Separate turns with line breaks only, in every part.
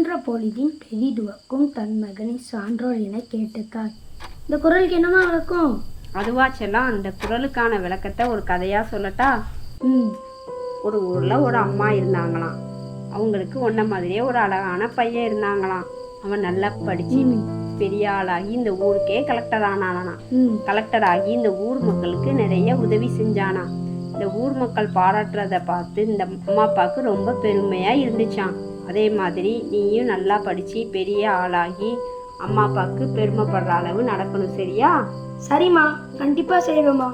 கொன்ற பொழுதின் பெரிதுவக்கும் தன் மகனை சான்றோர் என கேட்ட தாய். இந்த குறளுக்கு என்னமா விளக்கம்?
அதுவா செல்லம், அந்த குறளுக்கான விளக்கத்தை ஒரு கதையா சொல்லட்டா? ஒரு ஊர்ல ஒரு அம்மா இருந்தாங்களாம். அவங்களுக்கு ஒன்ன மாதிரியே ஒரு அழகான பையன் இருந்தாங்களாம். அவன் நல்லா படிச்சு பெரிய ஆளாகி இந்த ஊருக்கே கலெக்டர் ஆனானா. கலெக்டர் ஆகி இந்த ஊர் மக்களுக்கு நிறைய உதவி செஞ்சானா. இந்த ஊர் மக்கள் பாராட்டுறத பார்த்து இந்த அம்மா அப்பாவுக்கு ரொம்ப பெருமையா இருந்துச்சான். அதே மாதிரி நீயும் நல்லா படிச்சு பெரிய ஆளாகி அம்மா அப்பாவுக்கு பெருமைப்படுற அளவு நடக்கணும், சரியா?
சரிம்மா, கண்டிப்பா செய்வேம்மா.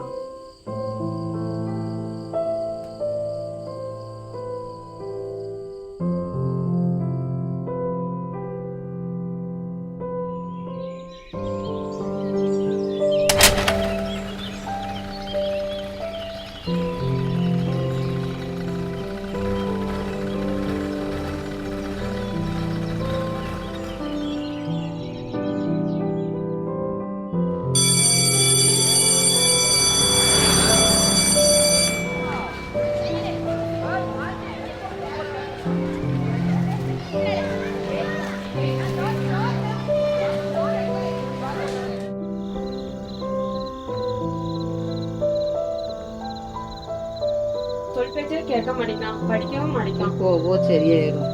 சொல் பேச்சே கேட்க மாட்டேங்கான், படிக்கவும் மாட்டேங்கான்.
ஓ சரியாயிரும்.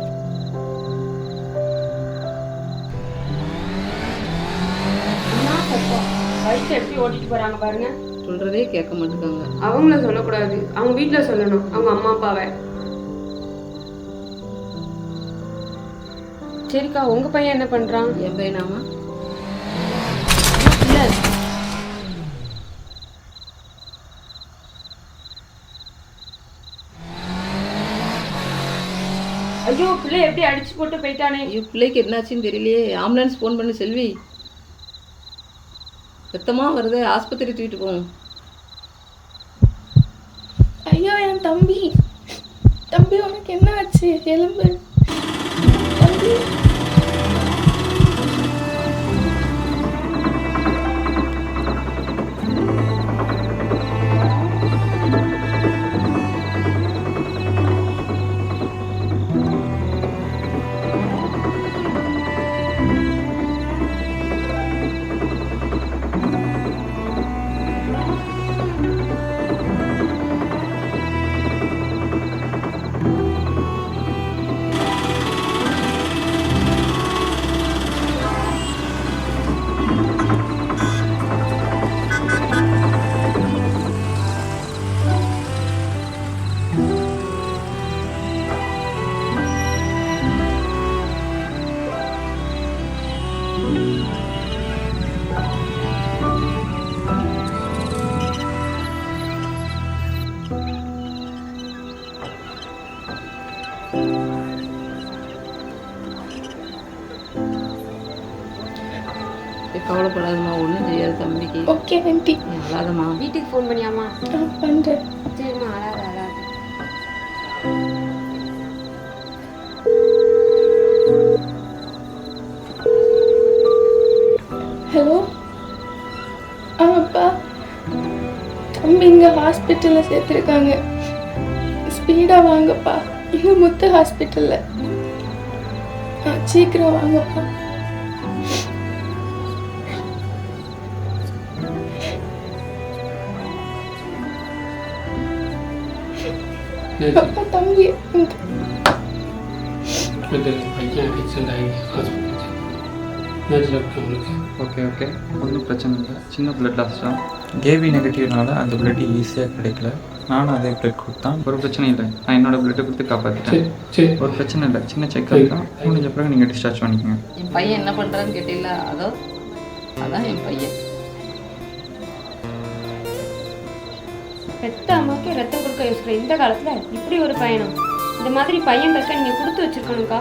பைக் எப்படி ஓட்டிட்டு போறாங்க பாருங்க.
சொல்றதே கேட்க மாட்டேங்காங்க.
அவங்கள சொல்லக்கூடாது, அவங்க வீட்டுல சொல்லணும், அவங்க அம்மா அப்பாவை. சரிக்கா, உங்க பையன் என்ன பண்றான்?
என் பையனாமா?
இல்ல, ஐயோ பிள்ளை எப்படி அடிச்சு போட்டு போயிட்டானே.
ஐயோ, பிள்ளைக்கு என்னாச்சுன்னு தெரியலையே. ஆம்புலன்ஸ் ஃபோன் பண்ணு செல்வி. ரத்தமா வருது, ஆஸ்பத்திரி தூக்கிட்டு போவோம்.
ஐயோ என் தம்பி, தம்பி உனக்கு என்ன ஆச்சு? எலும்பு தம்பி.
கவலைப்படாதம்மா, ஒன்றும் செய்யாது தம்பிக்கு.
Okay aunty.
அழாதம்மா.
வீட்டுக்கு ஃபோன் பண்ணியாமா?
பண்றேன்.
சரிம்மா, அழாத அழாத.
ஹலோ, ஆமாப்பா, தம்பி இங்கே ஹாஸ்பிட்டலில் சேர்த்துருக்காங்க. ஸ்பீடாக வாங்கப்பா, இங்கே முத்து ஹாஸ்பிட்டலில். சீக்கிரம் வாங்கப்பா. அப்பா தம்பி
ஓகே ஒன்றும் பிரச்சனை இல்லை. சின்ன பிளட் லாஸ் தான். கேவி நெகட்டிவ்னால அந்த பிளட் ஈஸியாக கிடைக்கல. நானும் அதே பிளட் கொடுத்தான். ஒரு பிரச்சனை இல்லை, நான் என்னோட பிளட்டை கொடுத்து காப்பாற்றிட்டேன். ஒரு பிரச்சனை இல்லை, சின்ன செக்அப் தான். முடிஞ்ச பிறகு நீங்கள் டிஸ்சார்ஜ் பண்ணிக்கோங்க.
என் பையன் என்ன பண்ணுறான்னு கேட்டீங்களா? அதான் என் பையன்.
பெத்த அம்மாவுக்கு ரத்தம் கொடுக்க யோசிக்கிற இந்த காலத்துல இப்படி ஒரு பயணம். இந்த மாதிரி பையன் பெற்ற நீங்க கொடுத்து வச்சிருக்கணும்க்கா.